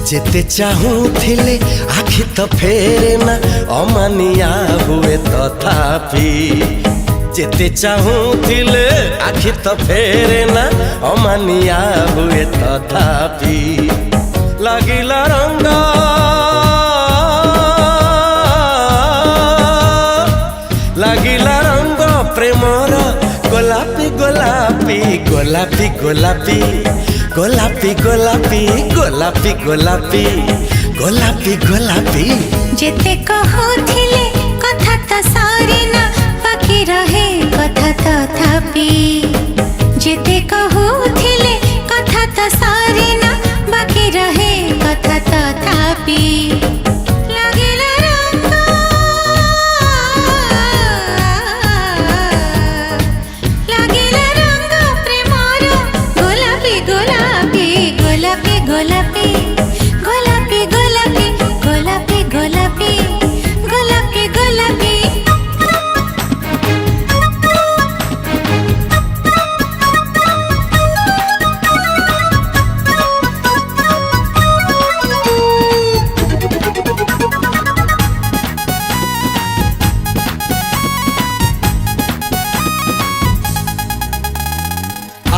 जेते चाहूथिले आखि तो फेरे ना अमानिया हुए तथापि जेते चाहूथिले आखि तो फेरे ना अमानिया हुए तथापि लागिला रंग प्रेमर गोलापी गोलापी गोलापी गोलापी गोलापी गोलापी गोलापी गोलापी गोलापी गोलापी जेते कहूथिले कथा तो सारी ना बाकी रहे कथा तथापि जेते कहूथिले कथा तो सारी ना बाकी रहे कथा तथापि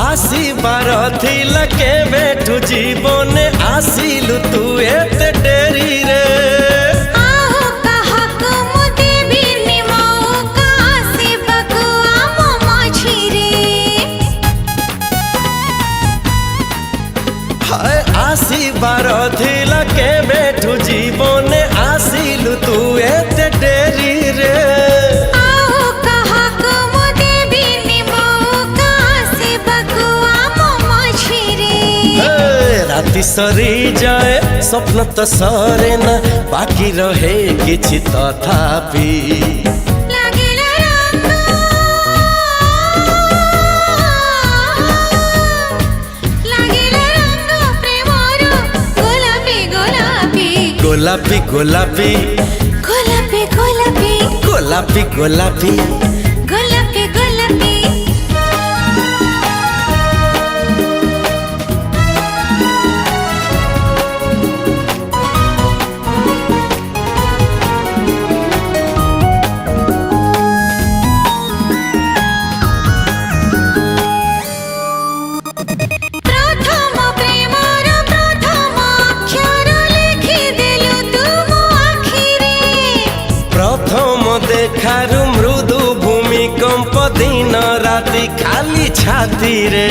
आसीबार थिला के बेठु जीवने आसिलु तू एते डेरी रे आहो कहक मु देबी निमौका आसीबकु आमो माझी रे हाय आसीबार थिला के बेठु जीवने आसिलु तू एते डेरी रे राति सरी जाए स्वप्न तो सरे ना बाकी रहे किछि तथापि गोलापी गोलापी गोलापी गोलापी गोलापी गोलापी गोलापी गोलापी देखारु मृदु भूमिकंप दिन राति खाली छाती रे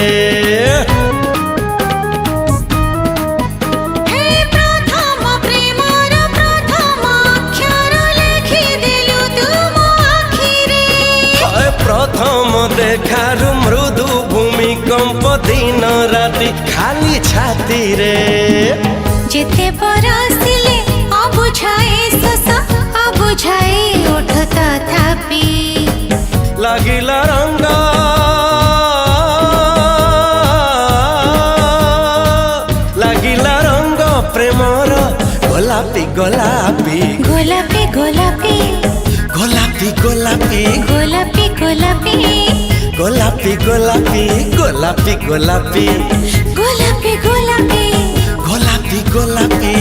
प्रथम प्रेमर प्रथम अक्षर लिखि देलु तुम आखिरे प्रथम देखारु मृदु भूमिकंप दिन राति खाली छाती रे जेते बरसिले अबुझाए सस अबुझाए ओठ तथापि लागिला रंग प्रेमर गोलापी गोलापी गोलापी गोलापी गोलापी गोलापी गोलापी गोलापी गोलापी गोलापी गोलापी गोलापी गोलापी गोलापी गोलापी गोलापी